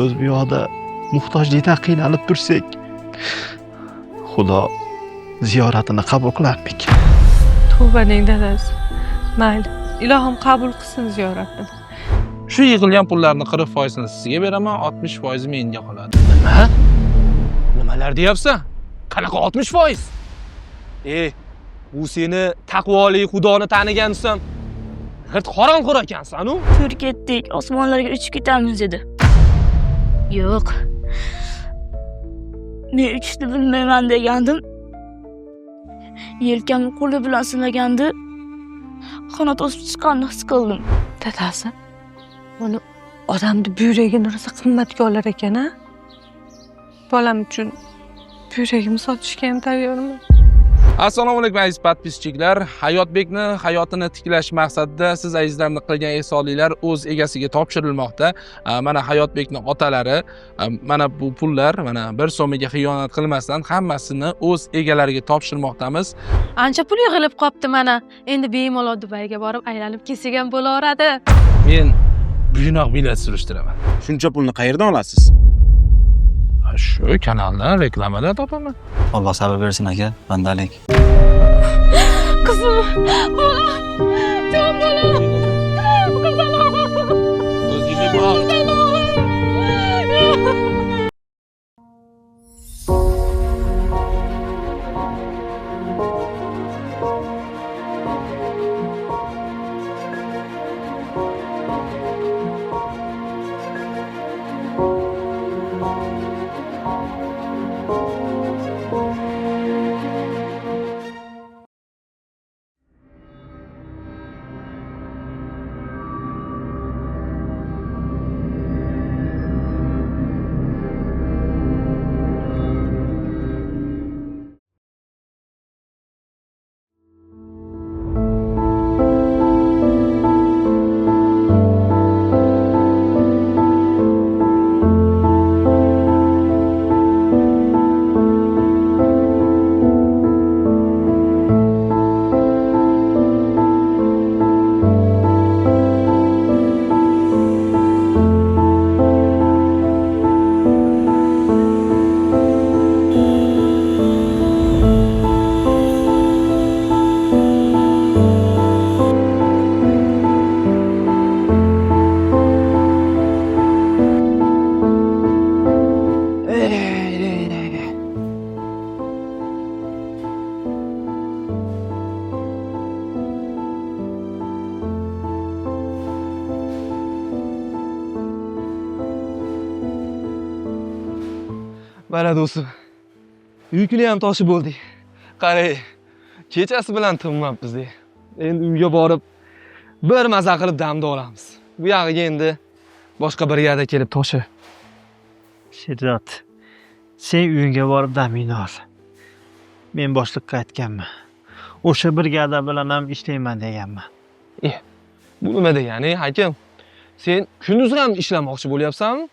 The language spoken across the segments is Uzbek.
biz bu yoqda muhtojlikdan qiynalib tursak, Xudo ziyoratini qabul qilarmikin? Tavbaning dadasi. Mayli, ilohim qabul qilsin ziyoratni. Shu yig'ilgan pullarning 40% sizga beraman, 60% menga qoladi. Nima? Nimalar deyapsan? Qanaqa 60%? Bu seni taqvoli Xudoni tanigansan. G'irt qorong'ur ekansan-u. Tur ketdik, osmonlarga uchib ketamiz dedi. Yo'q. Men uchishni bilmayman degandim. Yelkamni qo'li bilan sinagandi. Qanot o'sib chiqqanini his qildim. Dadasi, uni odamni buyragini rosa qimmatga olar ekan-a? Bolam uchun buyragimni sotishga ham tayyorman. Assalomu alaykum aziz podpischilar. Hayotbekni hayotini tiklash maqsadida siz azizlarning qilgan ehsonliklar o'z egasiga topshirilmoqda. Mana Hayotbekni otalari mana bu pullar mana 1 so'miga xiyonat qilmasdan hammasini o'z egalariga topshirmoqdamiz. Ancha pul yig'ilib qopti mana. Endi bemalol Dubayga borib aylanib kelsak ham bo'laveradi. Men buynoq bilet surishtiraman. Shuncha pulni qayerdan olasiz? Shu kanaldan reklamadan topaman. Alloh sabr bersin aka, bandalik. Qizim, bolam, jon bolam. O'zingga bog'. Mana do'stim, yukni ham toshib bo'ldik. Qarang, kechasi bilan tinmabmiz. Endi uyga borib bir maza qilib damda olamiz. Bu yog'iga endi boshqa brigada kelib toshi. Sherzod, sen uyingga borib damingni ol. Men boshliqqa aytganman. O'sha brigada bilan ham ishlayman deganman. Bu nima degani, hakim? Sen kunduz ham ishlamoqchi bo'lyapsanmi?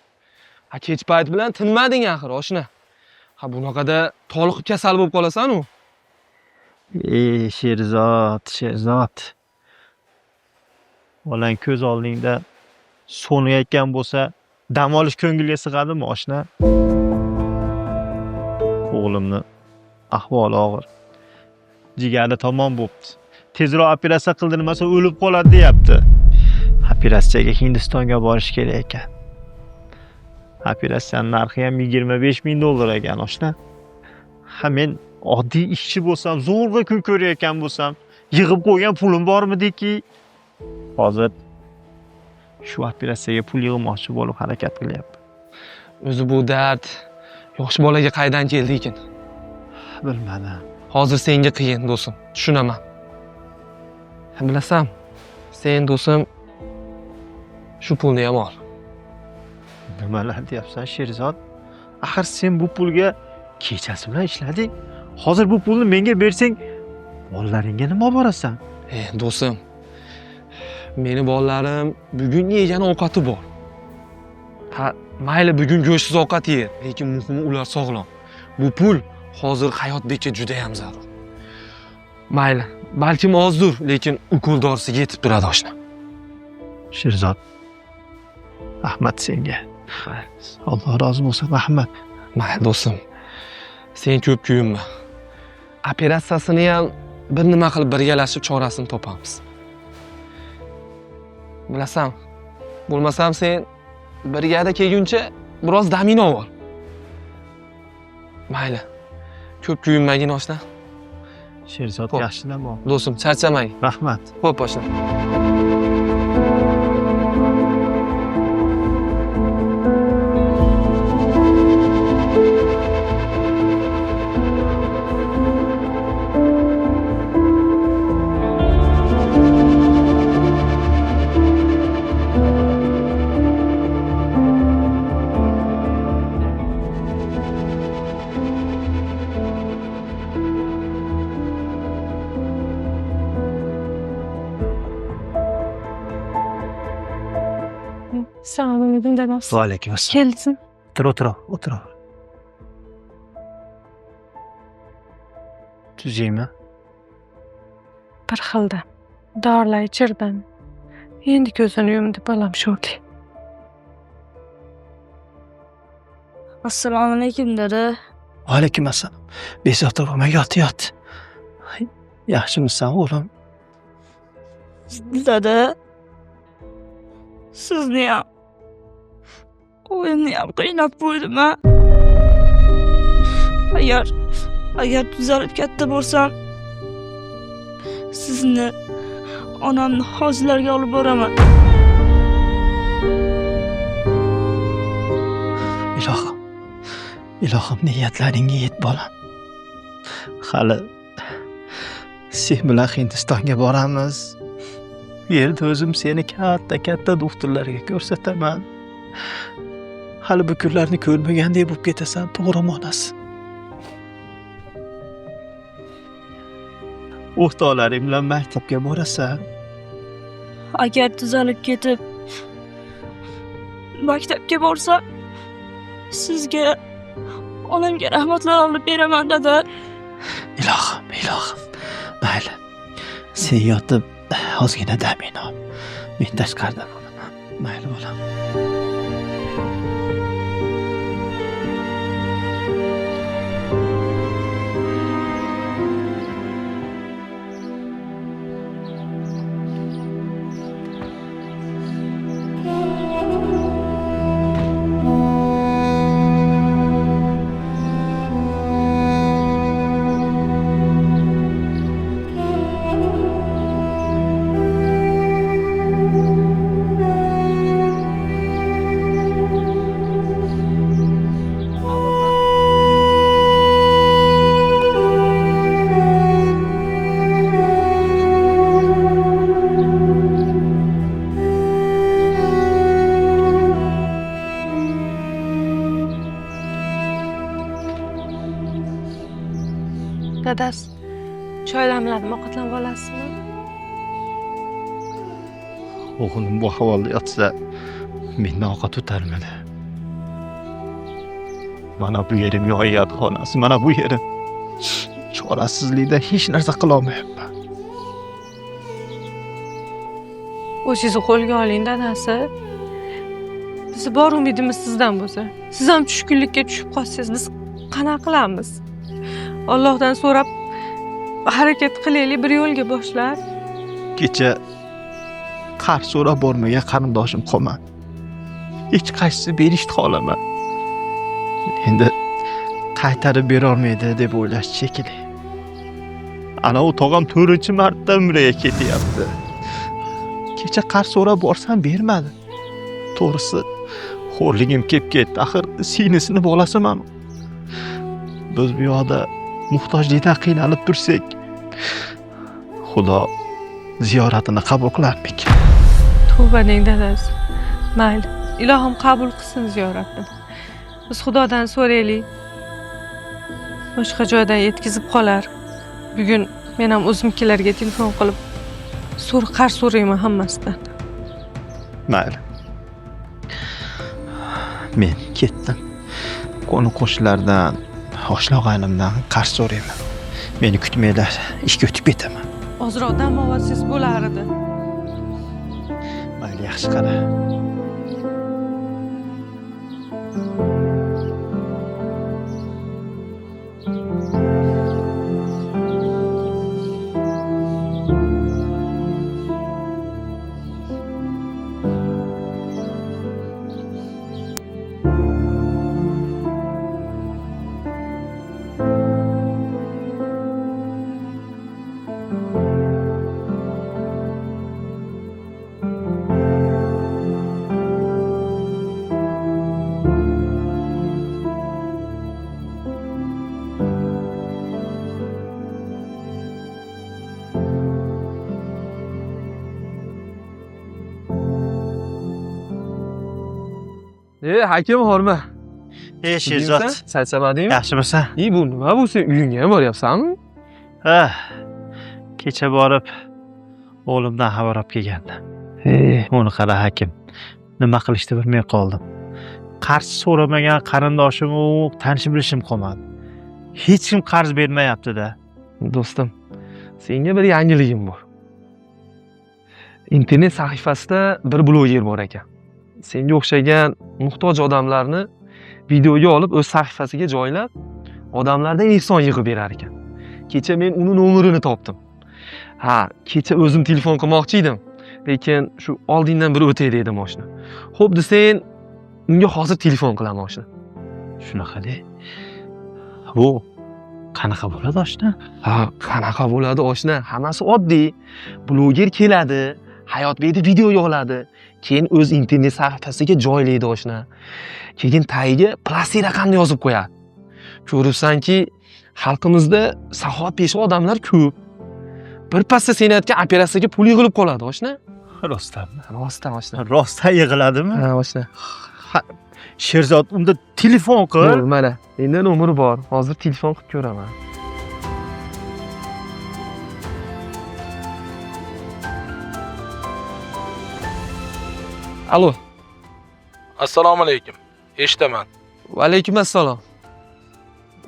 Kech payt bilan tinmading axir, oshna. Bunaqada toliqib kasal bo'lib qolasan-u. Sherzod. Bolang ko'z oldingda so'nayotgan bo'lsa, dam olish ko'ngilga sig'adimi, oshna? O'g'limni ahvoli og'ir. Jigari tomon bo'pti. Tezroq operatsiya qildirmasa o'lib qoladi deyapti. Operatsiyaga Hindistonga borish kerak ekan. Operatsiyaning narxi ham $25,000 ekan, oshna. Men oddiy ishchi bo'lsam, zo'rg'a kun ko'rayotgan bo'lsam, yig'ib qo'ygan pulim bormidiki? Hozir shu operatsiyaga pul yig'moqchi bo'lib harakat qilyapman. O'zi bu dard yosh bolaga qaydan keldi ekan? Bilmadim. Hozir senga qiyin, do'stim, tushunaman. Bilasan, sen do'stim shu pulni ham ol. Nimalar deyapsan, Sherzod? Axir sen bu pulga kechasi bilan ishlading. Hozir bu pulni menga bersang, bolalaringga nima olib borasan? Do'stim, meni bolalarim bugun yegan ovqati bor. Mayli bugun go'shtsiz ovqat yer, lekin muhimi ular sog'lom. Bu pul hozir Hayotbekka juda ham zarur. Mayli, balkim ozdir, lekin ukol dorisiga yetib turadi, oshna. Sherzod, rahmat senga. Alloh rozi bo'lsin, rahmat. Mayli do'stim. Sen ko'p kuyinma. Operatsiyasini ham bir nima qilib birgalashib chorasini topamiz. Bilasan, bo'lmasam sen brigada kelguncha biroz damini ol. Mayli. Ko'p kuyinmagin oshna. Sherzod Xo'p. yaxshilab ol. Do'stim, charchamang. Rahmat. Xo'p, oshna. Assalomu alaykum dadam. Va alaykum assalom. Kelsin. O'tir. Tuzaymi? Bir xilda. Dorilar ichirdim. Endi ko'zini yumdi bolam sho'rli. Assalomu alaykum dada. Va alaykum assalom. Bezovta bo'lma, yot. Yaxshimisan o'g'lim? Dada. Sizni ham o'yimni ham qiynab qo'ydim a. Agar tuzalib katta bo'lsam, sizni onamni hojilarga olib boraman. Ilohim niyatlaringga yet bolam. Hali sen bilan Hindistonga boramiz. Bu yerda o'zim seni katta doktorlarga ko'rsataman. Hali bu kunlarni ko'rmagandek bo'lib ketasan, to'g'rimi onasi? O'rtoqlaring bilan maktabga borasan. Agar tuzalib ketib maktabga borsam, sizga onamga rahmatlar olib beraman dada. Ilohim. Mayli. Sen yotib ozgina damin ol. Men tashqarida bo'laman. Mayli bolam. Dadas, choy damladim, ovqatlanib olasizmi? O'g'lim bu ahvolda yotsa, mendan ovqat o'tarmidi. Mana bu yerim yoyat xonasi, mana bu yerim. Chorasizlikdan hech narsa qila olmayapman. O'zingizni qo'lga oling, dadasi. Biz bor umidimiz sizdan bo'lsa. Siz ham tushkunlikka tushib qolsangiz, biz qanaqa qilamiz? Allohdan so'rab harakat qilaylik, bir yo'lga boshlar. Kecha qarz so'rab bormagan qarindoshim qolmadi. Hech qaysisi berishni xohlaman. Endi qaytarib bera olmaydi deb o'ylash shekilli. Ana u tog'am 4-marta umraga ketyapti. Kecha qarz so'rab borsam bermadi. To'g'risi, xo'rligim kelib ketdi. Axir singlisining bolasiman. Biz bu yoqda muhtojlikdan qiynalib tursak, Xudo ziyoratini qabul qilarmikin? Tavbaning dadasi. Mayli, ilohim qabul qilsin ziyoratni. Biz Xudodan so'raylik. Boshqa joydan yetkazib qolar. Bugun men ham o'zimkilarga telefon qilib qarz so'rayman hammasidan. Mayli. Men ketdim. Qo'ni-qo'shnilardan, oshna-og'aynimdan qarz so'rayman. Meni kutmanglar, ishga o'tib ketaman. Ozroq dam olsangiz bo'lar edi. Mayli, yaxshi qara. Hakim horma. Sherzod, Saysamadingmi? yaxshimisan? Bu nima bu, sen uyingga ham boryapsanmi? Ha. Kecha borib o'g'limdan xabar olib kelgandim. Uni qara hakim. Nima qilishni bilmay qoldim. Qarz so'ramagan qarindoshim u tanishib bilishim qolmadi. Hech kim qarz bermayapti-da. Do'stim, senga bir yangiligim bor. Internet sahifasida bir bloger bor ekan. Senga o'xshagan muhtoj odamlarni videoga olib o'z sahifasiga joylab, odamlardan ehson yig'ib berar ekan. Kecha men uni nomerini topdim. Kecha o'zim telefon qilmoqchi edim, lekin shu oldingdan biri o'tay dedi mashina. Xo'p desang, unga hozir telefon qilaman mashina. Shunaqa-da. Bu qanaqa bo'ladi oshna? Qanaqa bo'ladi oshna? Hammasi oddiy. Bloger keladi, Hayotbekda video yog'iladi, keyin o'z internet sahifasiga joylaydi oshna. Keyin tagiga plastik raqamni yozib qo'yadi. Ko'ribsanki, xalqimizda saxovatpesha odamlar ko'p. Birpasda sen aytgan operatsiyaga pul yig'ilib qoladi oshna. Rostdanmi? Rostdan oshna. Rostdan yig'iladimi? Ha, oshna. Sherzod, unda telefon qil. Mana, endi nomeri bor. Hozir telefon qilib ko'raman. Alo. Assalomu alaykum. Eshitaman. Va alaykum assalom.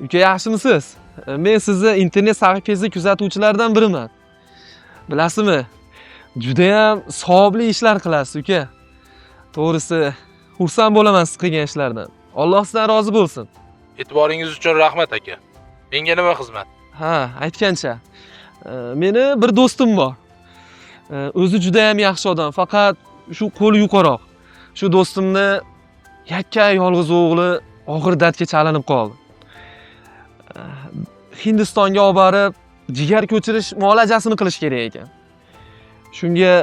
Uka, yaxshimisiz? Men sizni internet sahifangizda kuzatuvchilardan biriman. Bilasizmi? Juda ham savobli ishlar qilasiz, uka. To'g'risi, xursand bo'laman siz qilgan ishlardan. Alloh sizdan rozi bo'lsin. E'tiboringiz uchun rahmat aka. Menga nima xizmat? Aytgancha. Meni bir do'stim bor. O'zi juda ham yaxshi odam, faqat shu qo'li yuqaroq. Shu do'stimni yakka yolg'iz o'g'li og'ir dardga chalinib qoldi. Hindistonga olib borib, jigar ko'chirish muolajasini qilish kerak ekan. Shunga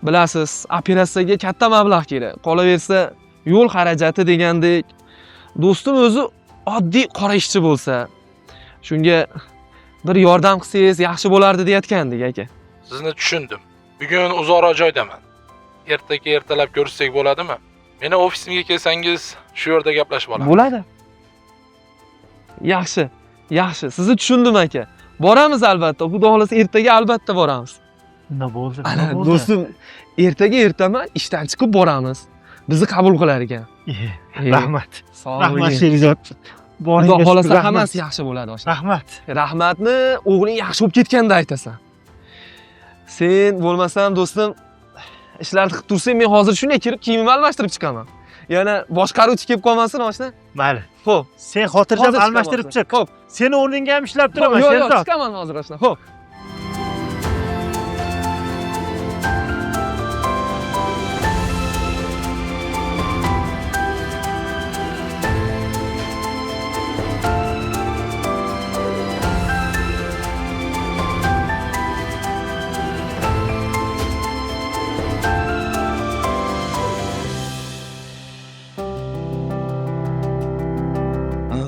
bilasiz, operatsiyaga katta mablag' kerak. Qolaversa, yo'l xarajati degandek, do'stim o'zi oddiy qora ishchi bo'lsa, shunga bir yordam qilsangiz yaxshi bo'lardi deyotgandik aka. Sizni tushundim. Bugun uzoqroq joydaman. Ertaga ertalab ko'rishsak bo'ladimi? Meni ofisimga kelsangiz, shu yerda gaplashib olamiz. Bo'ladi. Yaxshi, yaxshi. Sizni tushundim aka. Boramiz albatta. Xudo xolasa ertaga albatta boramiz. Nima bo'ldi? Do'stim, ertaga ertaman ishdan chiqib boramiz. Bizni qabul qilar ekan. Rahmat. Sog' Rahmat bo'ling. Sherzod. Xudo xolasa hammasi yaxshi bo'ladi oshna. Rahmat. Rahmatni o'g'ling yaxshi bo'lib ketganda aytasan. Sen bo'lmasam do'stim, ishlarni qilib tursang, men hozir shunday kirib kiyimimni almashtirib chiqaman. Yana boshqaruvchi kelib qolmasin oshna. Mayli. Xo'p, Sen xotirjam hozir almashtirib chiqaman. chiq. Xo'p. Seni o'rningga ham ishlab turaman, Yo'q, Sherzod. chiqaman hozir oshna. Xo'p.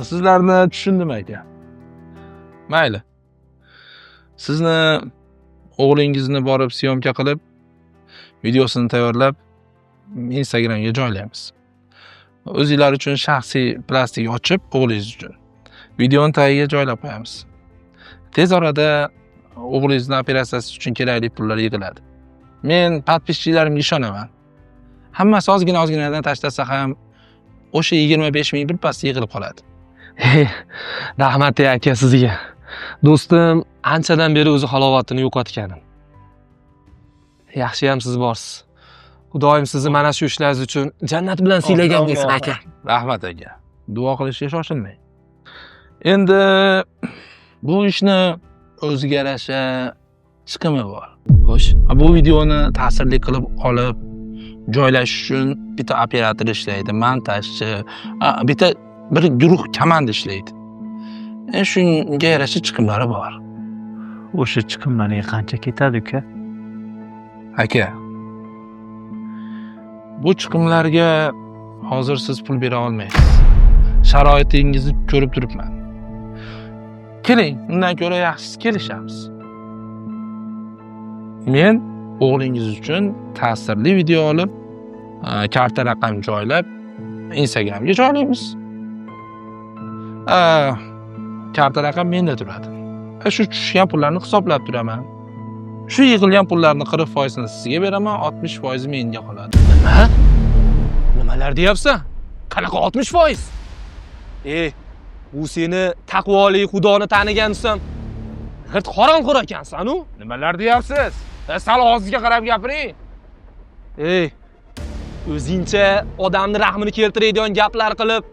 Sizlarni tushundim aka. Mayli. Sizni o'g'lingizni borib syomka qilib, videosini tayyorlab Instagramga joylaymiz. O'zingizlar uchun shaxsiy plastik ochib, o'g'lingiz uchun videoni tagiga joylab qo'yamiz. Tez orada o'g'lingizning operatsiyasi uchun kerakli pullar yig'iladi. Men podpischilarimga ishonaman. Hammasi ozgina-ozginadan tashlasa ham o'sha 25 ming birpas yig'ilib qoladi. Rahmat aka sizga. Do'stim anchadan beri o'zi halovatini yo'qotganim. Yaxshi ham siz borsiz. Xudoyim sizni mana shu ishlaringiz uchun jannat bilan siylagan bo'lsin aka. Rahmat aka. Duo qilishga shoshilmang. Endi bu ishni o'ziga yarasha chiqimi bor. Xo'sh, bu videoni ta'sirli qilib olib joylash uchun bitta operator ishlaydi, montajchi, bitta bir guruh komanda ishlaydi. Shunga yarasha chiqimlari bor. O'sha chiqimlarga qancha ketadi uka? Aka, bu chiqimlarga hozir siz pul bera olmaysiz. Sharoitingizni ko'rib turibman. Keling, undan ko'ra yaxshisi kelishamiz. Men o'g'lingiz uchun ta'sirli video olib, karta raqam joylab Instagramga joylaymiz. Karta raqam menda turadi. Shu tushgan pullarni hisoblab turaman. Shu yig'ilgan pullarning 40% ni sizga beraman, 60% menga qoladi. Nima? Nimalar deyapsan? Qanaqa 60%? Bu seni taqvoli, Xudoni tanigansan. G'irt qorong'ur ekansan-u. Nimalar deyapsiz? Sal og'zingizga qarab gapiring. O'zingcha odamni rahmini keltiradigan gaplar qilib,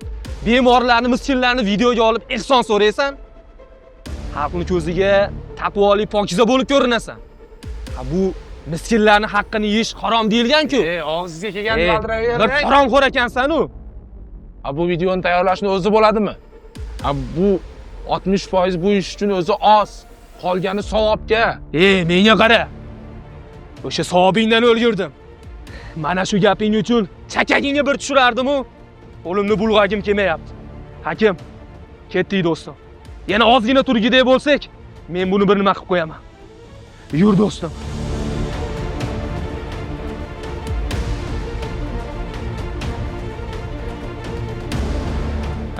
bemorlarni, miskinlarni videoga olib ehson so'raysan. Xalqning ko'ziga taqvoli, pokiza bo'lib ko'rinasan. Bu miskinlarning haqqini yeyish harom deyilgan-ku. Og'zingizga kelganini g'aldiravering. G'irt qorong'ur ekansan-u. Bu videoni tayyorlashning o'zi bo'ladimi? Bu 60% bu ish uchun o'zi oz. Qolgani savobga. Menga qara. O'sha savobingdan o'lgirdim. Mana shu gaping uchun chakagingga bir tushirardim-u. Qo'limni bulg'agim kelmayapti. Hakim, ketdik do'stim. Yana ozgina turgidek bo'lsak, men buni bir nima qilib qo'yaman. Yur do'stim.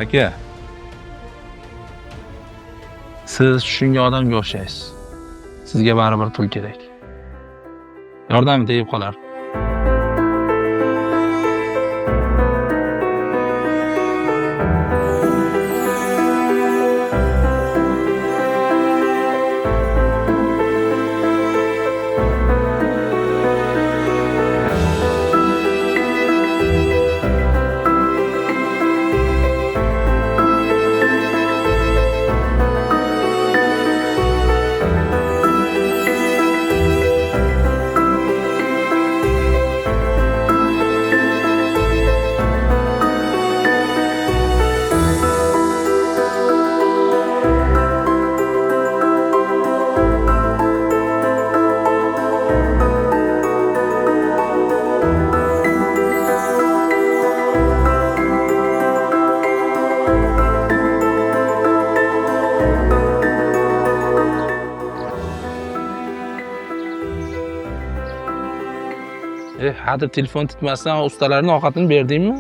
Aka. Siz shunga odamga o'xshaysiz. Sizga baribir pul kerak. Yordam tegib qolar. Hadi telefon tutmasdan ustalarning ovqatini berdingmi?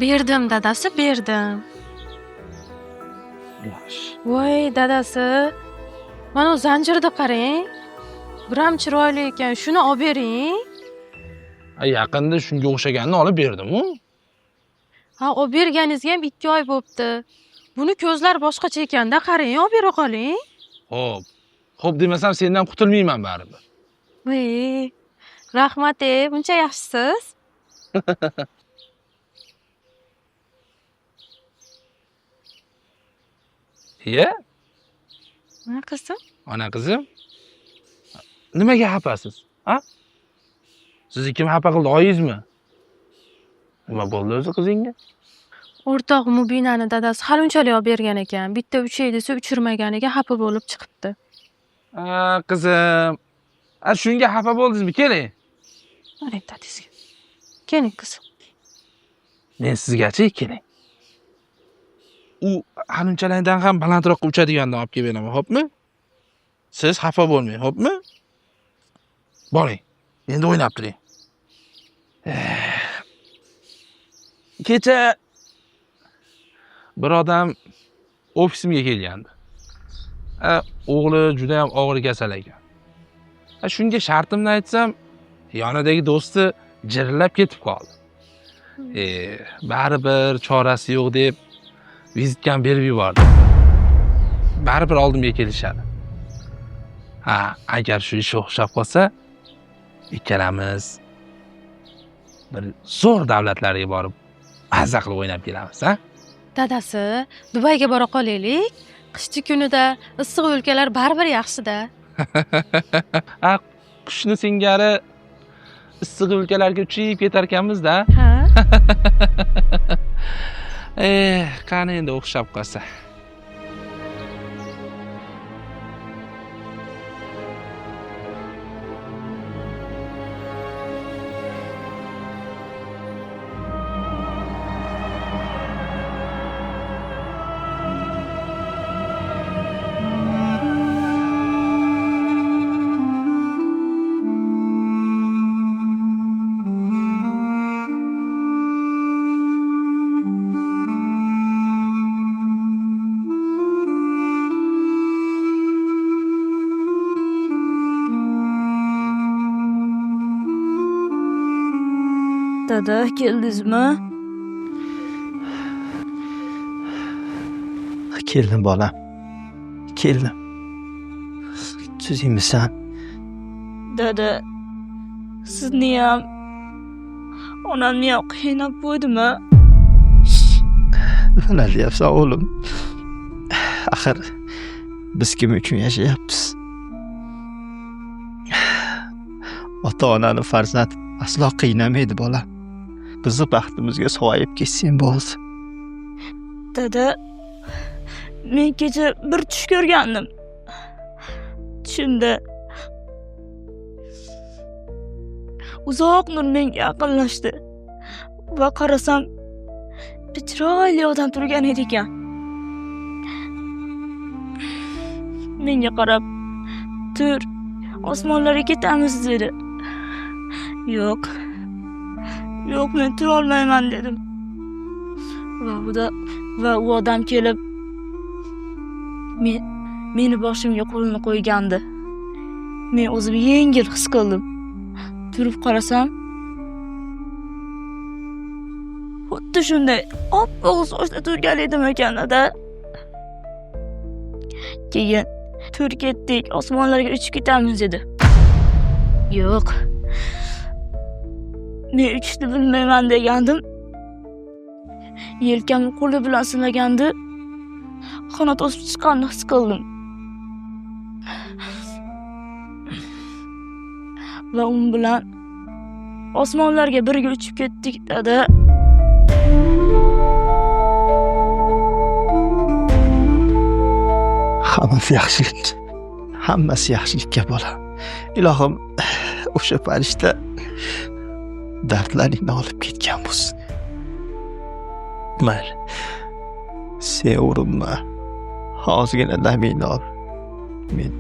Berdim dadasi, berdim. Voy dadasi, mana o zanjirni qarang. Biram chiroyli ekan, shuni olib bering. Yaqinda shunga o'xshaganini olib berdim-ku. Olib berganingizga ham 2 oy bo'pti. Buni ko'zlar boshqacha ekanda, qarang, olib bera qoling. Xo'p demasam sendan qutulmayman baribir. Voy, rahmat, buncha yaxshisiz. Ana qizim? Ana qizim? Nimaga xafasiz? Sizni kim xafa qildi, oyingizmi? Nima bo'ldi o'zi qizingga? O'rtoq Mubinani dadasi hali unchalik olib bergan ekan. Bitta uchay desa uchirmaganiga xafa bo'lib chiqibdi. Qizim. Shunga xafa bo'ldingizmi? Keling. Mana dadangizga. Keling qizim. Men sizgachi keling. U hanunchalardan ham balandroqqa uchadigandan olib kelib beraman, xo'pmi? Siz xafa bo'lmang, xo'pmi? Boring. Endi o'ynab turing. Kecha bir odam ofisimga kelgandi. O'g'li juda ham og'ir kasal ekan. Shunga shartimni aytsam, yonidagi do'sti jirillab ketib qoldi. Baribir chorasi yo'q deb vizitkan berib yubordi. Baribir oldimga kelishadi. Agar shu ish o'xshab qolsa, ikkalamiz bir zo'r davlatlarga borib mazza qilib o'ynab kelamiz, Dadasi, Dubayga bora qolaylik. Qishchi kunida issiq o'lkalar baribir yaxshi-da. Qushni singari issiq o'lkalarga uchib ketar ekanmiz-da. Qani endi o'xshab qolsa. Dada, keldingizmi? Keldim bolam. Keldim. Tuzingmisan? Dada, sizni ham onamni ham qiynab qo'ydimi? Nima deyapsan o'g'lim? Axir biz kim uchun yashayapmiz? Ota-onani farzand aslo qiynamaydi bolam. Bizni baxtimizga soyib ketsang bo'ldi. Dada, men kecha bir tush ko'rgandim. Tushimda uzoq nur menga yaqinlashdi va qarasam bir chiroyli odam turgan edi ekan. Menga qarab, "Tur, osmonlarga ketamiz" dedi. Yo'q. Yo'q, men tura olmayman dedim. Va u odam kelib meni boshimga qo'lini qo'ygandi. Men o'zimni yengil his qildim. Turib qarasam, xuddi shunday oppoq sochli turgan edim ekan-da. Keyin tur ketdik, osmonlarga uchib ketamiz dedi. Yo'q. Men uchishni bilmayman degandim. Yelkamni qo'li bilan silagandi. Qanot o'sib chiqqanini his qildim. Va u bilan osmonlarga birga uchib ketdik, dada. Hammasi yaxshilik. Hammasi yaxshilikka bolam. Ilohim, o'sha farishta dardlaringni olib ketgan bo'lsin. Mayli. Sen urinma. Ozgina damingni ol. Men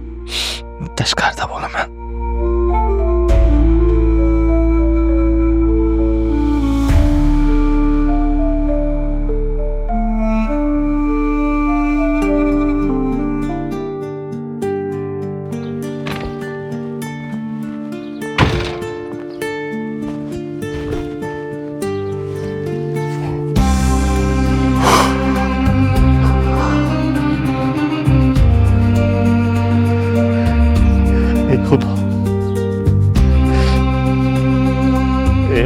tashqarida bo'laman. Ey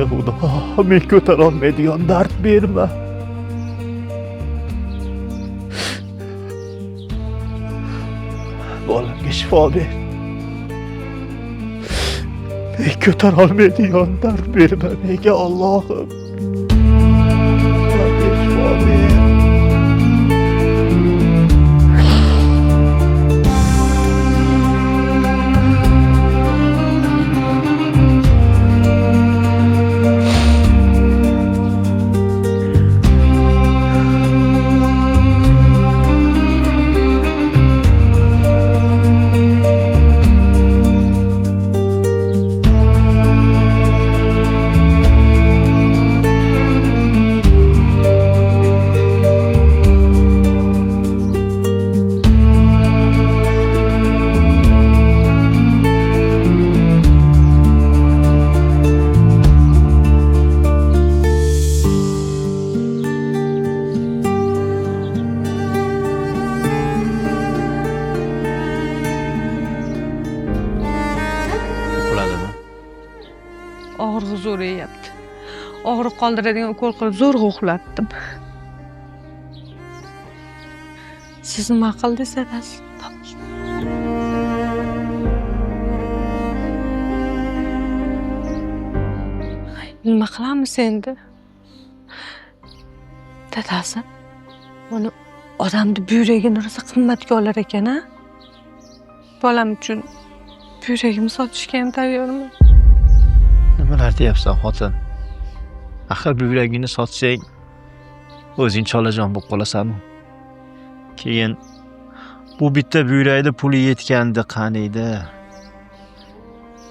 Xudo, men ko'tarolmaydigan dard berma. Bolamga shifo ber. Men ko'tarolmaydigan dard berma menga Allohim. Bolamga shifo ber. Og'riq zo'rayapti. Og'riq qoldiradigan ukol qilib zo'rg'a uxlatdim. Siz nima qildingiz dadasi? Nima qilamiz endi? Dadasi, buni odamni buyragini rosa qimmatga olar ekan-a? Bolam uchun buyragimni sotishga ham tayyorman. Nimalar deyapsan, xotin? Axir buyragingni sotsang, o'zing cholajon bo'lib qolasanmi? Keyin bu bitta buyrakda puli yetgandi qaniydi?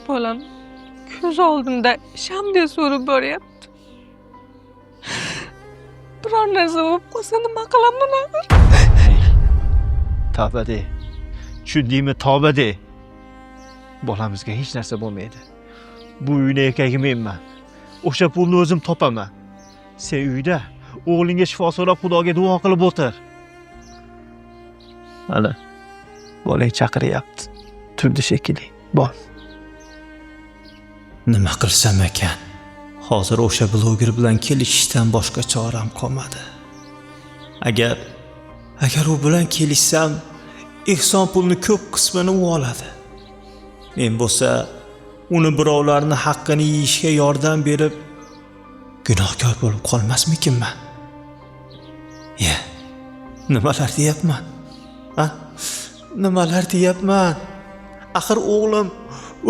Bolam ko'z oldimda shamdek so'rib boryapti. Biror narsa bo'lib qolsa nima qilaman axir? Tavba de. Tushundingmi? Tavba de. Bolamizga hech narsa bo'lmaydi. Bu uyni erkagi menman. o'sha pulni o'zim topaman. Sen uyda o'g'lingga shifo so'rab Xudoga duo qilib o'tir. Mana bolang chaqiryapti. Turdi shekilli. Bor. Nima qilsam ekan? Hozir o'sha bloger bilan kelishishdan boshqa choram qolmadi. Agar u bilan kelishsam, Ehson pulni ko'p qismini u oladi. Men bo'lsa, uni birovlarning haqqini yeyishga yordam berib, gunohkor bo'lib qolmasmikinman? Nimalar deyapman? Nimalar deyapman? Axir o'g'lim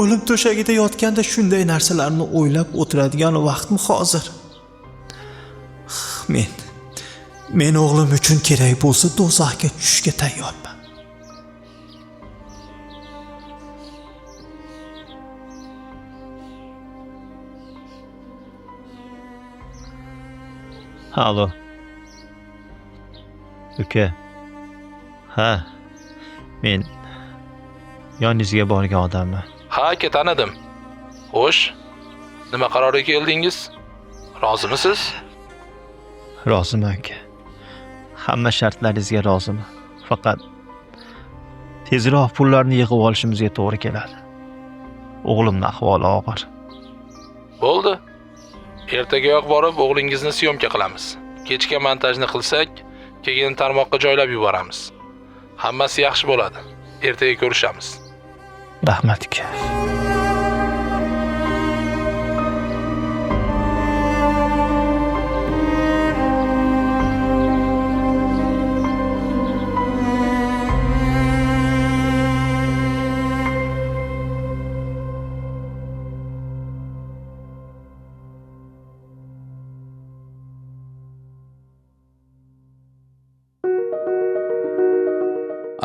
o'lim to'shagida yotganda shunday narsalarni o'ylab o'tiradigan vaqtmi hozir? Men o'g'lim uchun kerak bo'lsa do'zaxga tushishga tayyorman. Alo. Uka. Ha. Men yoningizga borgan odamman. Ha, aka, tanidim. Xo'sh, nima qarorga keldingiz? Rozimisiz? Roziman aka. Hamma shartlaringizga roziman. Faqat tezroq pullarni yig'ib olishimizga to'g'ri keladi. O'g'limning ahvoli og'ir. Bo'ldi. Ertagayoq borib o'g'lingizni syomka qilamiz. Kechga montajni qilsak, keyin tarmoqqa joylab yuboramiz. Hammasi yaxshi bo'ladi. Ertaga ko'rishamiz. Rahmat aka.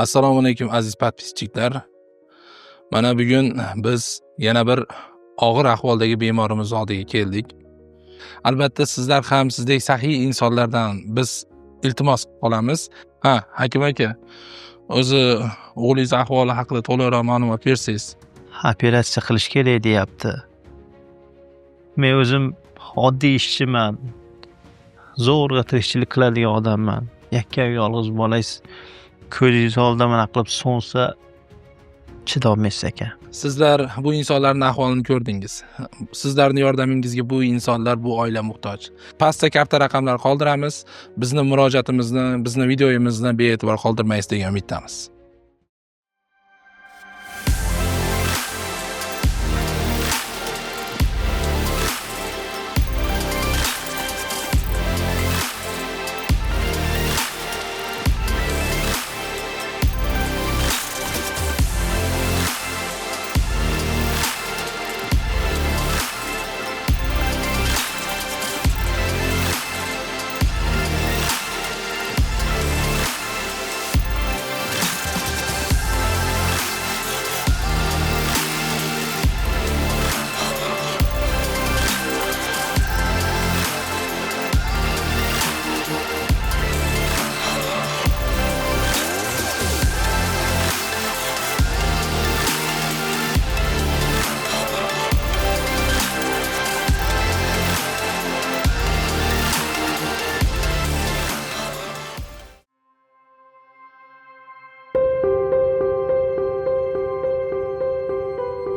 Assalomu alaykum aziz podpischilar. Mana bugun biz yana bir og'ir ahvoldagi bemorimiz oldiga keldik. Albatta sizlar ham sizdek sahiy insonlardan biz iltimos qilamiz. Hakim aka, o'zi o'g'lingiz ahvoli haqida to'liqroq ma'lumot bersangiz. Operatsiya qilish kerak deyapti. Men o'zim oddiy ishchiman. Zo'rg'a tirikchilik qiladigan odamman. Yakka yolg'iz bolangiz ko'zingiz oldida mana qilib so'nsa chidolmaysiz ekan. Sizlar bu insonlarning ahvolini ko'rdingiz. Sizlarning yordamingizga bu insonlar, bu oila muhtoj. Pastda karta raqamlar qoldiramiz. Bizni murojaatimizni, bizni videoyimizni bee'tibor qoldirmaysiz degan umiddamiz.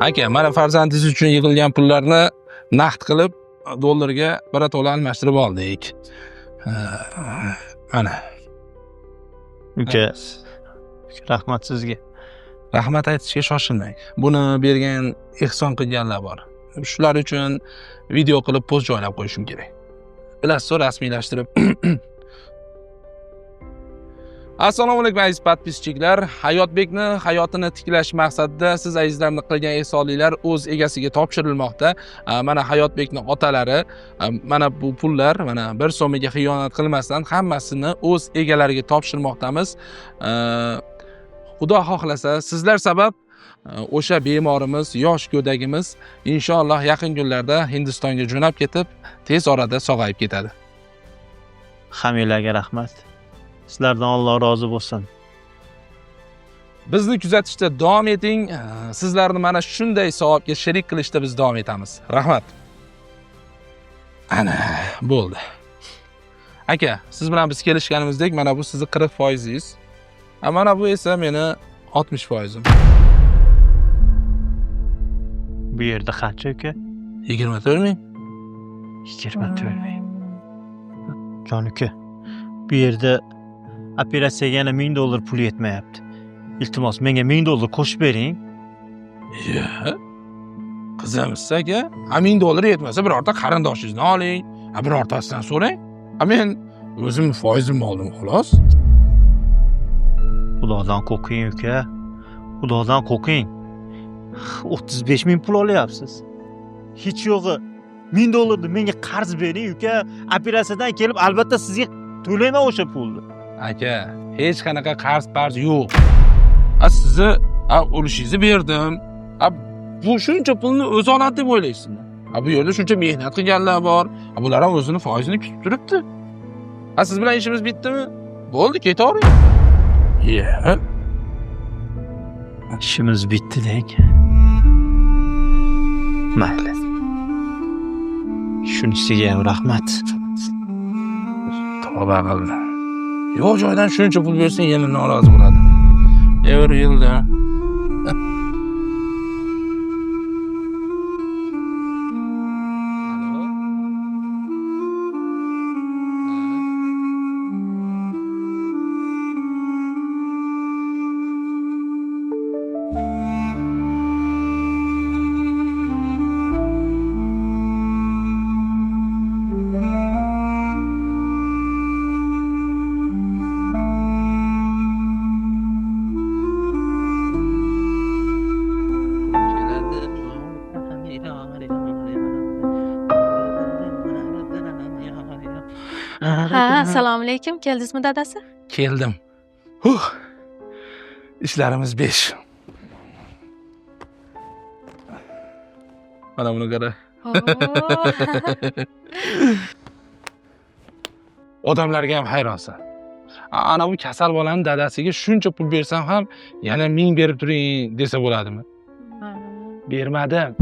Aka, mana farzandingiz uchun yig'ilgan pullarni naqd qilib dollarga birato'la almashtirib oldik. Mana. Uka, rahmat sizga. Rahmat aytishga shoshilmang. Buni bergan ehson qilganlar bor. Shular uchun video qilib post joylab qo'yishim kerak. Bilasiz, rasmiylashtirib. Assalomu alaykum aziz podpischilar. Hayotbekni hayotini tiklash maqsadida siz azizlarning qilgan ehsonliklar o'z egasiga topshirilmoqda. Mana Hayotbekning otalari, mana bu pullar, mana bir so'miga xiyonat qilmasdan hammasini o'z egalariga topshirmoqdamiz. Xudo xohlasa, sizlar sabab o'sha bemorimiz, yosh go'dagimiz inshaalloh yaqin kunlarda Hindistonga jo'nab ketib, tez orada sog'ayib ketadi. Hammalarga rahmat. Sizlardan Alloh rozi bo'lsin. Bizni kuzatishda davom eting. Sizlarni mana shunday savobga sherik qilishda biz davom etamiz. Rahmat. Ana, bo'ldi. Aka, siz bilan biz kelishganimizdek, mana bu sizni 40%ingiz. Mana bu esa meni 60%im. Bu yerda qancha uka? 24 ming. 24 ming. Jon uka, bu yerda operatsiyaga yana $1000 pul yetmayapti. Iltimos, menga $1000 qo'shib bering. Ya. Qizimiz aka, $1000 yetmasa birorta qarindoshingizni oling, birortasidan so'rang. Men o'zim foizimni oldim xolos. Xudodan qo'rqing uka. Xudodan qo'rqing. 35 ming pul olyapsiz. Hech yo'g'i $1000 menga qarz bering uka. Operatsiyadan kelib albatta sizga to'layman o'sha pulni. Aka, hech qanaqa qarz yo'q. Sizni ulushingizni berdim. Bu shuncha pulni o'zi oladi deb o'ylaysizmi? Bu yerda shuncha mehnat qilganlar bor. Bular ham o'zini foizini kutib turibdi. Siz bilan ishimiz bitdimi? Bo'ldi, ketavering. Ya. İşimiz bitdi-dek. Mayli. Shunisiga rahmat. Tavba qildi. Yo'q joydan shuncha pul bersang yana norozi bo'ladi. Evr yilda. Ha, assalomu alaykum. Keldingizmi dadasi? Keldim. İşlerimiz 5. Mana buni qara. Odamlarga ham hayronsan. Ana bu kasal bolani dadasiga shuncha pul bersam ham yana 1000 berib turing desa bo'ladimi? Bermadim.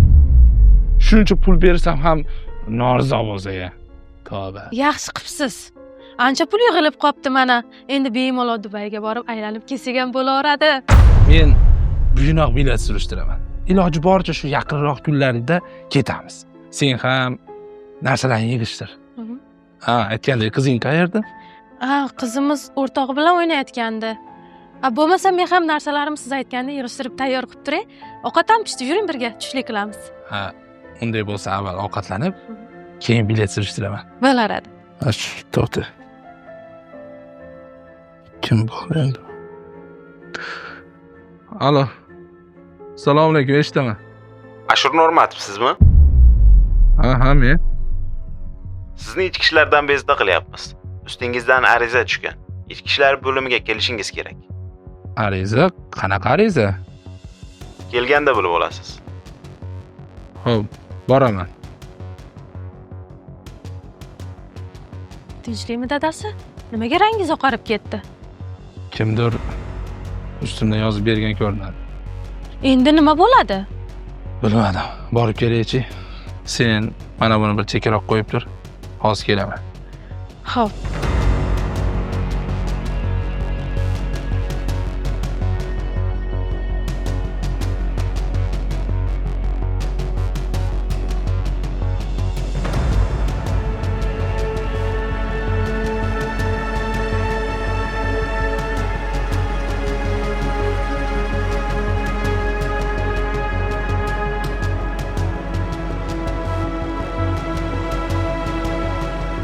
Shuncha pul bersam ham norizo bo'lsa-ya. Tavba. Yaxshi qilibsiz. Ancha pul yig'ilib qopti mana. Endi bemalol Dubayga borib aylanib kelsak ham bo'laveradi. Men buyinoq bilet surishtiraman. Iloji boricha shu yaqinroq kunlarda ketamiz. Sen ham narsalarni yig'ishtir. Aytgandek qizing qayerda? Qizimiz o'rtog'i bilan o'ynayotgandi. Bo'lmasa men ham narsalarimni siz aytgandek yig'ishtirib tayyor qilib turay. Ovqat ham pishdi, yuring birga tushlik qilamiz. Unday bo'lsa avval ovqatlanib, keyin bilet surishtiraman. Bo'laradi. To'xta. Kim bo'ldi endi? Alo. Assalomu alaykum, eshitaman. Ashur Normatov sizmi? Ha, men. Sizni ichki ishlardan bezda qilyapmiz. Ustingizdan ariza tushgan. Ichki ishlar bo'limiga kelishingiz kerak. Ariza? Qanaqa ariza? Kelganda bilib olasiz. Xo'p, boraman. Tinchlikmi dadasi? Nimaga rangingiz oqarib ketdi? Kimdir ustimda yozib bergan ko'rinadi. Endi nima bo'ladi? Bilmadim. Borib kelaychi. Sen mana buni bir chekkaroq qo'yib tur. Hozir kelaman. Xo'p.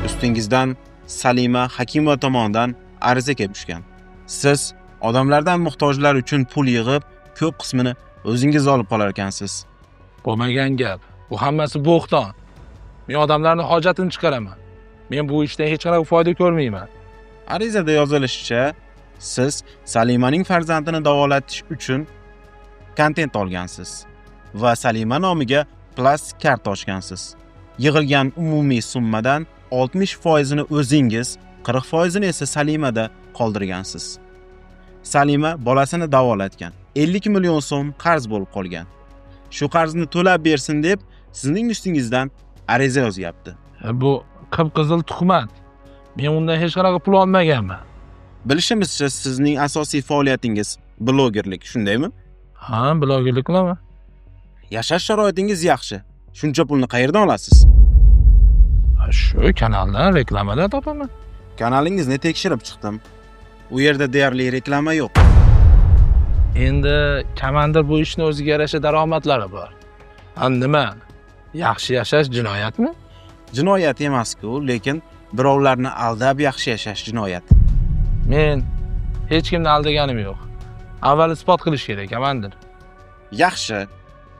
Ustingizdan Salima Hakimova tomonidan ariza kelib tushgan. Siz odamlardan muhtojlar uchun pul yig'ib, ko'p qismini o'zingiz olib qolar ekansiz. Bo'lmagan gap. Bu hammasi bo'xton. Men odamlarning hojatini chiqaraman. Men bu ishdan hech qanaqa foyda ko'rmayman. Arizada yozilishicha, siz Salimaning farzandini davolatish uchun kontent olgansiz va Salima nomiga plastik karta ochgansiz. Yig'ilgan umumiy summadan 60%ni o'zingiz, 40%ni esa Salimada qoldirgansiz. Salima bolasini davolatgan. 50 million so'm qarz bo'lib qolgan. Shu qarzni to'lab bersin deb sizning ustingizdan ariza yozyapti. Bu qip-qizil tuhmat. Men undan hech qanaqa pul olmaganman. Bilishimizcha sizning asosiy faoliyatingiz blogerlik, shundaymi? Ha, blogerlik qilaman. Yashash sharoitingiz yaxshi. Shuncha pulni qayerdan olasiz? Shu kanaldan reklamalar topaman. Kanalingizni tekshirib chiqdim. U yerda deyarli reklama yo'q. Endi komandir bu ishni o'ziga yarasha daromadlari bor. Nima? Yaxshi yashash jinoyatmi? Jinoyat emas-ku, lekin birovlarni aldab yaxshi yashash jinoyat. Men hech kimni aldaganim yo'q. Avval isbot qilish kerak, komandir. Yaxshi.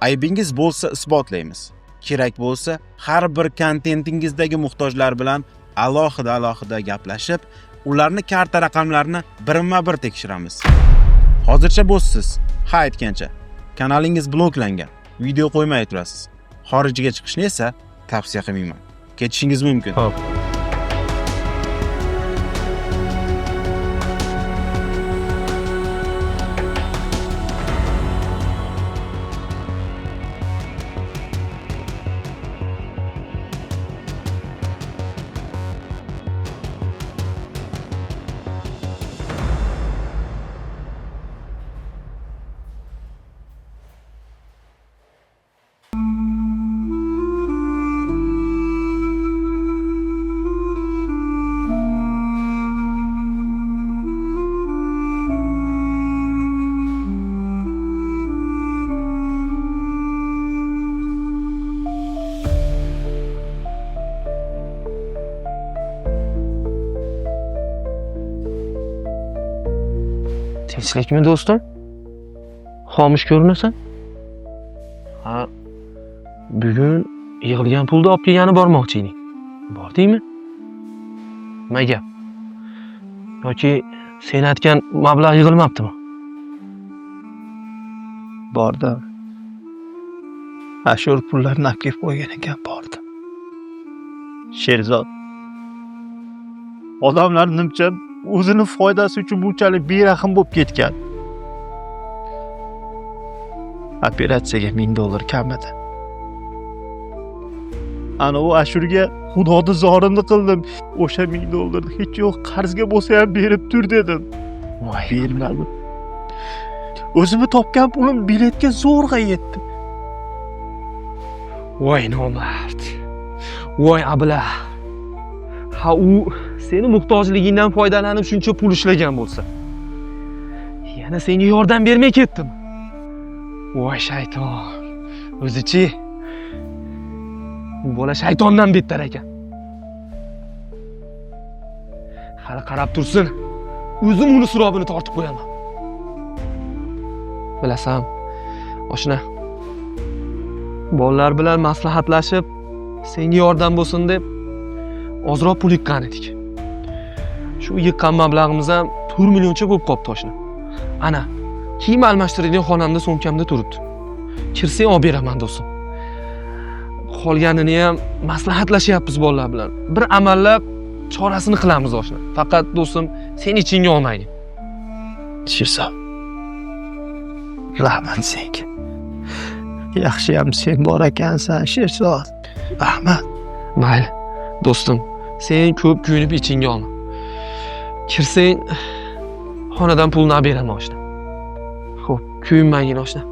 Aybingiz bo'lsa isbotlaymiz. Kerak bo'lsa, har bir kontentingizdagi muhtojlar bilan alohida gaplashib, ularni karta raqamlarini birma-bir tekshiramiz. Hozircha bo'ssiz. Ha aytgancha, kanalingiz bloklangan. Video qo'ymay turasiz. Xorijga chiqishni esa tavsiya qilmayman. Ketishingiz mumkin. Xo'p. Tinchlikmi do'stim? Xomush ko'rinasan? Ha, bugun yig'ilgan pulni olib kelgani bormoqchi eding. Bordingmi? Nima gap? Yoki sen aytgan mablag' yig'ilmabdimi? Bordim. Ashur pullarni olib kelib qo'ygan ekan, bordim. Sherzod. Odamlar nimcha o'zini foydasi uchun bunchalik berahm bo'lib ketgan. Operatsiyaga $1000 kamidi. Ana u Ashurga Xudoni zorini qildim. O'sha $1000 hech yo'q, qarzga bo'lsa ham berib tur dedim. Voy, bermadim. O'zimni topgan pulim biletga zo'rg'a yetdi. voy nomard. Voy ablah. Ha u seni muhtojligingdan foydalanib shuncha pul ishlagan bo'lsa, yana senga yordam bermay ketdimi? Voy shayton. O'zichi bu bola shaytondan bettar ekan. Hali qarab tursin, o'zim uni surobini tortib qo'yaman. Bilasan, oshna. Bolalar bilan maslahatlashib, senga yordam bo'lsin deb ozroq pul yiqqan edik. Shu yiqqan mablag'imiz ham 4 millioncha bo'lib qopti oshna. Ana, kiyim almashtiradigan xonamda so'mkamda turibdi. Kirsang olib beraman do'stim. Qolganini ham maslahatlashyapmiz bolalar bilan. Bir amallab chorasini qilamiz oshna. Faqat do'stim, sen ichingga olmaydi. Sherzod. Rahmat senga. Yaxshiyam sen bor ekansan, Sherzod. Rahmat. Mayli, do'stim, sen ko'p kuyunib ichingga olma. Kirsang xonadan pulni olib beraman oshna. Xo'p, kuyinmagin oshna.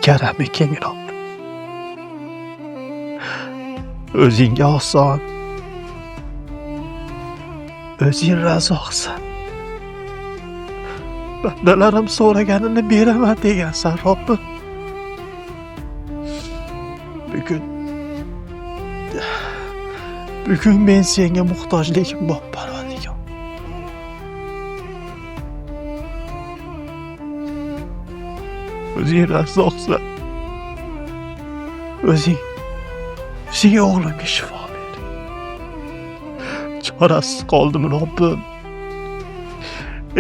Karami kengroq. O'zingga oson. O'zing razoqsan. Bandalarim so'raganini beraman degansan, Robbim. Bugun men senga muhtojligim bor, Parvardigor. O'zing razoqsan. O'zing o'g'limga shifo ber. Chorasiz qoldim, Robbim.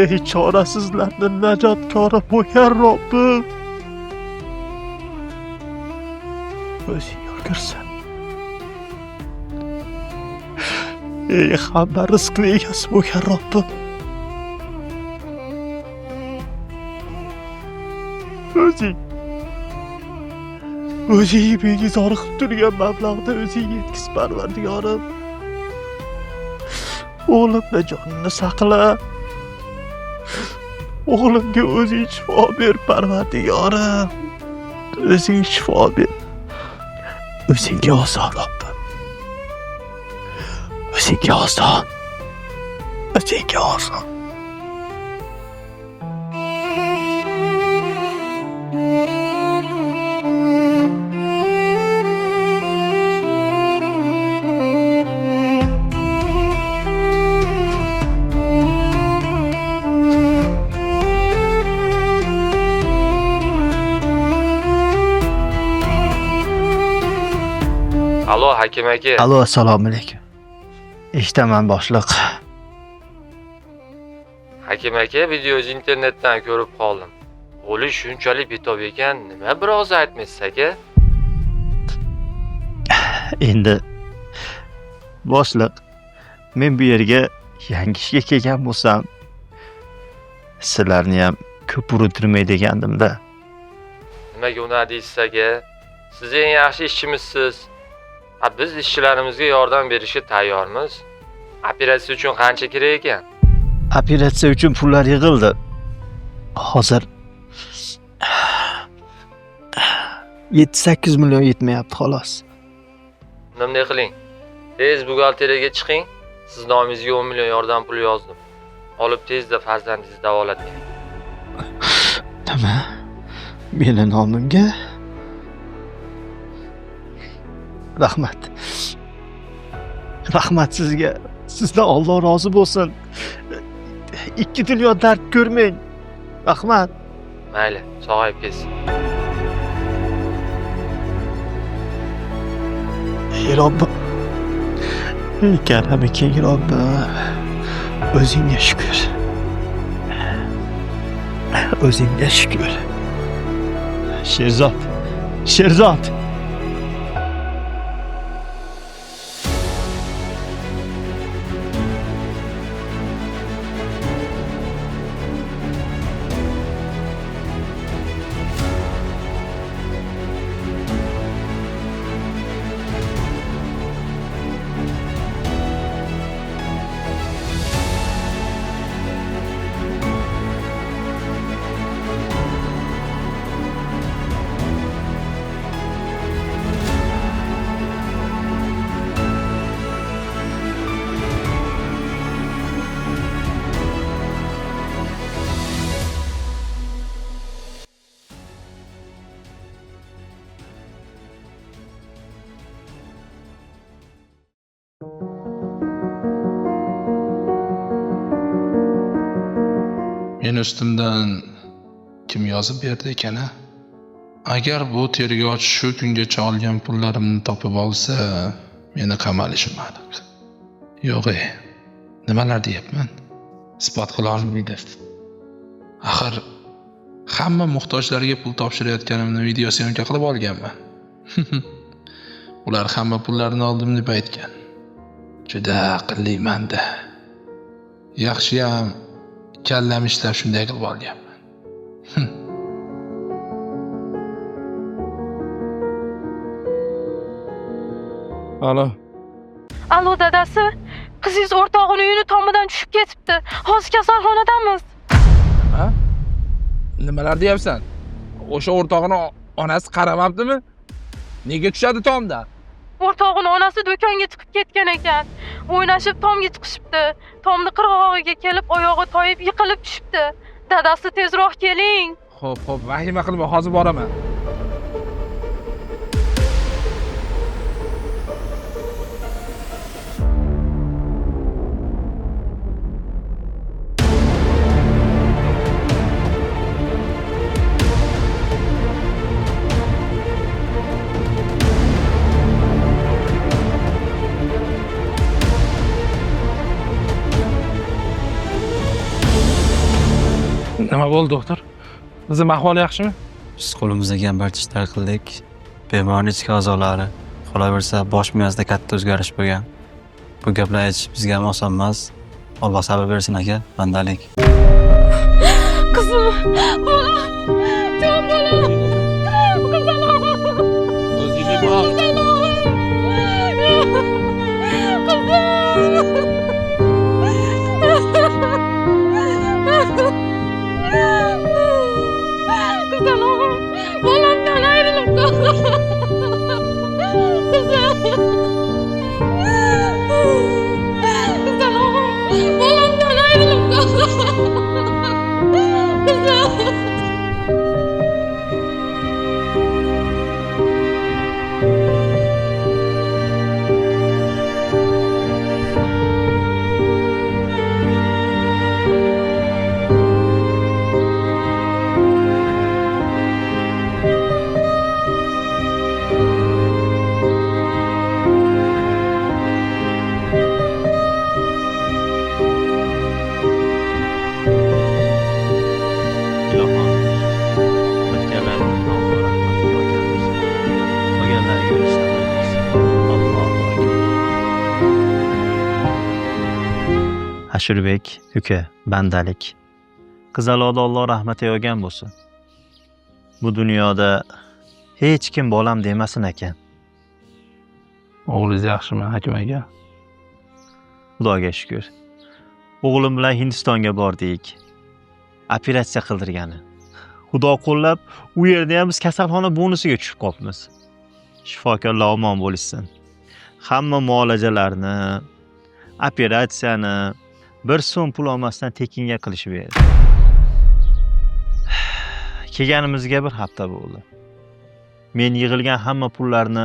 Ey chorasizlarni najotkori bo'lgan Robbim. O'zing yurgirsan. Ey hamma rizqni egasi bo'lgan Robbim. o'zing menga zoriqib turgan mablag'ni o'zing yetkiz Parvardigorim. O'g'limni jonini saqla. O'g'limga o'zing shifo ber Parvardigorim. O'zing shifo ber. O'zingga oson Robbim. O'zingga oson. O'zingga oson. Alo Hakim aka. Alo, assalomu alaykum. Eshitaman boshliq. Hakim aka, videoni internetdan ko'rib qoldim. O'li shunchalik betob ekan, nima biroz aytmaysiz aka? Endi boshliq, men bu yerga yangi ishga kelgan bo'lsam, sizlarni ham ko'p urintirmay degandim-da. Nimaga unaqa deysiz aka? Siz eng yaxshi ishchimizsiz. Biz ishchilarimizga yordam berishga tayyormiz. Operatsiya uchun qancha kerak ekan? Operatsiya uchun pullar yig'ildi. Hozir 7-8 million yetmayapti xolos. Bunday qiling. Tez buxgalteriyaga chiqing. Siz nomingizga 10 million yordam puli yozdim. Olib tezda farzandingizni davolating. Nima? Meni nomimga? Rahmat. Rahmat sizga. Sizdan Alloh rozi bo'lsin. 2 dunyo dard ko'rmang. Rahmat. Mayli, sog'ayib ketsin. Ey Robbim. Ey karami keng Robbim. O'zingga shukr. O'zingga shukr. Sherzod. Sherzod. Men ustimdan kim yozib berdi ekan? Agar bu tergovchi shu kungacha olgan pullarimni topib olsa, meni qamalishi aniq. Yo'q, nimalar deyapman? Isbot qila olmaydi. Axir hamma muhtojlarga pul topshirayotganimni video syomka qilib olganman. Ular hamma pullarni oldim deb aytgan. Juda aqlliman-da. Yaxshiyam kallam ishlab shunday qilib olganman. Alo. Alo dadasi, qizingiz o'rtog'ining uyini tomidan tushib ketibdi. Hozir kasalxonadamiz. Ha? Nimalar deyapsan? O'sha o'rtog'ini onasi qaramabdimi? Nega tushadi tomdan? O'rtog'ini onasi do'konga chiqib ketgan ekan. O'ynashib tomga chiqishibdi. Tomni qirg'og'iga kelib oyog'i toyib yiqilib tushibdi. Dadasi tezroq keling. Xo'p, vahima qilma, hozir boraman. Nima bo'ldi, doktor? Bizning ahvoli yaxshimi? Biz qo'limizdan kelgan barcha ishlar qildik. Bemorning ichki a'zolari, qolaversa bosh miyasida katta o'zgarish bo'lgan. Bu gaplar aytish bizga ham oson emas. Alloh sabr bersin aka, bandalik. Qizim, bolam, jon bolam. Bolamdan ayrılıp kaldım. Kızım oğlum, bolamdan ayrılıp kaldım. Kızım. Ilohim, o'tganlarimizni Alloh rahmatiga olgan bo'lsin. Qolganlarga o'lishdan bo'lsin. Allohu akbar. Ashurbek uka, bandalik. Qizaloqni Alloh rahmatiga olgan bo'lsin. Bu dunyoda hech kim bolam demasin ekan. O'g'lingiz yaxshimi, hakim aka? Xudoga shukr. O'g'lim bilan Hindistonga bordik. Operatsiya qildirgani. Xudo qo'llab, u yerda ham biz kasalxona bonusiga tushib qolibmiz. Shifokorlar omon bo'lishsin. Hamma muolajalarni, operatsiyani bir so'm pul olmasdan tekinga qilishib berdi. Kelganimizga bir hafta bo'ldi. Men yig'ilgan hamma pullarni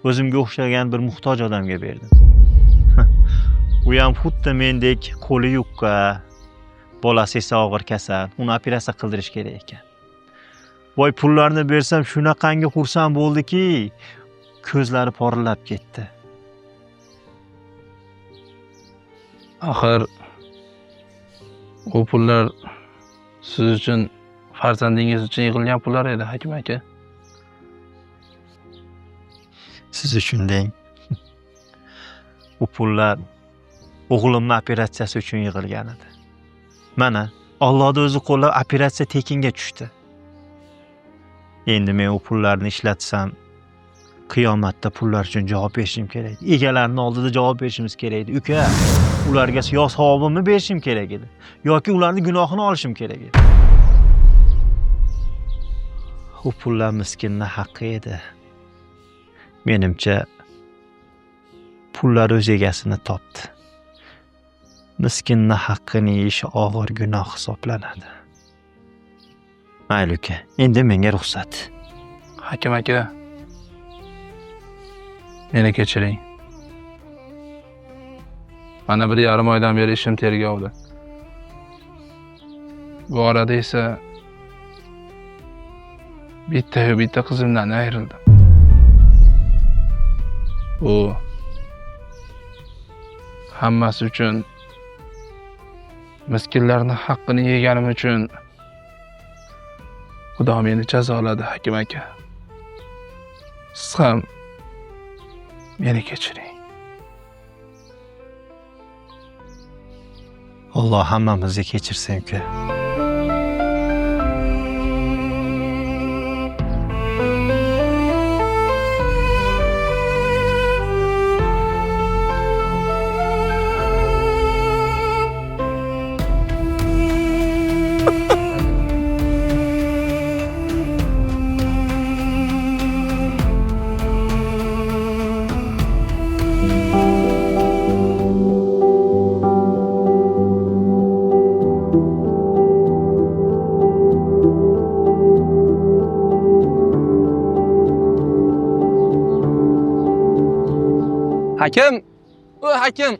o'zimga o'xshagan bir muhtoj odamga berdim. U ham xuddi mendek qo'li yupqa, bolasi esa og'ir kasal, uni operatsiya qildirish kerak ekan. Voy pullarni bersam shunaqangi xursand bo'ldiki, ko'zlari porlab ketdi. Axir u pullar siz uchun, farzandingiz uchun yig'ilgan pullar edi, hakim aka. Siz uchun deng. U pullar o'g'limning operatsiyasi uchun yig'ilgan edi. Mana Allohning o'zi qo'llab operatsiya tekinga tushdi. Endi men u pullarni ishlatsam, qiyomatda pullar uchun javob berishim kerak. Egalarining oldida javob berishimiz kerak edi. Uka, ularga yo savobimni berishim kerak edi, yoki ularning gunohini olishim kerak edi. U pullar miskinning haqqi edi. Menimcha pullar o'z egasini topdi. Miskinning haqqini yeyish og'ir gunoh hisoblanadi. Mayli uka, endi menga ruxsat. Hakim aka, meni kechiring. Mana 1,5 oydan beri ishim tergovda. Bu orada esa bitta qizimdan ayrildim. Bu hammasi uchun, miskinlarning haqqini yeganim uchun Xudo meni jazoladi, hakim aka. Siz ham meni kechiring. Alloh hammamizni kechirsin uka. Hakim! O hakim!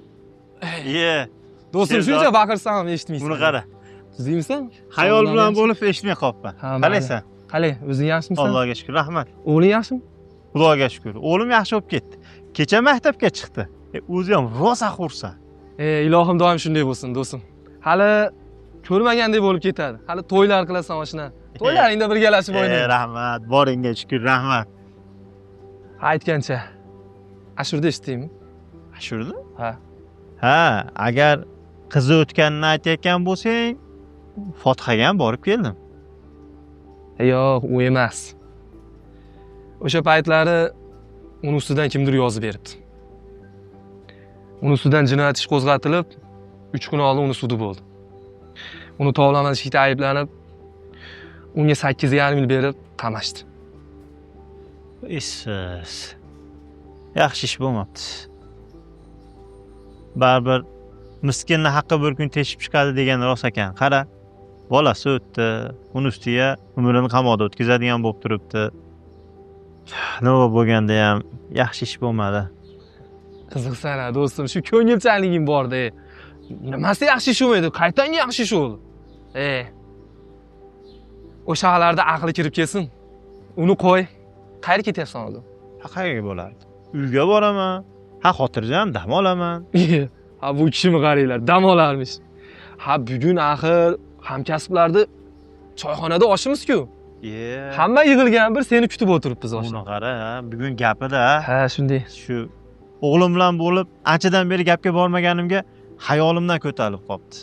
Ye, Do'stim shuncha baqirsam ham eshitmaysan. buni qara. Tuzingmisan? Xayol bilan bo'lib eshitmay qolibman. Qalaysan? Qalay, o'zing yaxshimisan? Allohga shukr, rahmat. O'g'ling yaxshimi? Xudoga shukr. O'g'lim yaxshi bo'lib ketdi. Kecha maktabga chiqdi. O'zi ham rosa xursand. Ilohim doim shunday bo'lsin, do'stim. Hali ko'rmagandek bo'lib ketadi. Hali to'ylar qilasan mashina. To'ylaringda birgalashib o'ynaymiz. Rahmat, boringga shukr, rahmat. Aytgancha. Ashurda eshitdingmi? Ashurda? Ha. Ha, agar qizi o'tganini aytayotgan bo'lsang, Fotihaga ham borib keldim. Yo'q, u emas. O'sha paytlari uni ustidan kimdir yozib beribdi. Uni ustidan jinoyat ishi qo'zg'atilib, 3 kun oldin uni sudi bo'ldi. Uni tovlanishlikda ayblanib, unga 8,5 yil berib qamashdi. Esiz. Yaxshi ish bo'lmabdi. Baribir miskinning haqqi bir kun teshib chiqadi degan rost ekan. Qara, bolasi o'tdi, uni ustiga umrini qamoqda o'tkazadigan bo'lib turibdi. Nima bo'lganda ham yaxshi ish bo'lmadi. Qiziqsan, do'stim, shu ko'ngilchanliging bor-da. Nimasi yaxshi ish bo'lmaydi? Qaytanga yaxshi ish bo'ldi. O'shalarda aqli kirib kelsin. Uni qo'y. Qayerga ketyapsan hozir? Qayerga bo'lardi? Uyga boraman. Xotirjam dam olaman. Ha, bu kishimi qaranglar, dam olarmish. Ha, bugun axir hamkasblarni choyxonada oshimiz-ku. Hamma yig'ilgan bir seni kutib o'tiribmiz oshna. Buni qara, bugun gapida. Ha, shunday. Shu o'g'lim bilan bo'lib, anchadan beri gapga bormaganimga xayolimdan ko'tarilib qopti.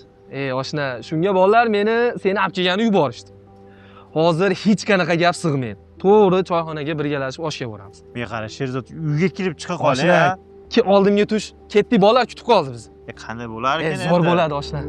Oshna, shunga bolalar meni seni olib kelgani yuborishdi. Hozir hech qanaqa gap sig'maydi. To'g'ri choyxonaga birgalashib oshga boramiz. Men qara, Sherzod uyga kirib chiqa qol-ya. Ki oldimga tush, ketdik, bolalar kutib qoldi bizni. Qanday bo'lar ekan? Zo'r bo'ladi oshna.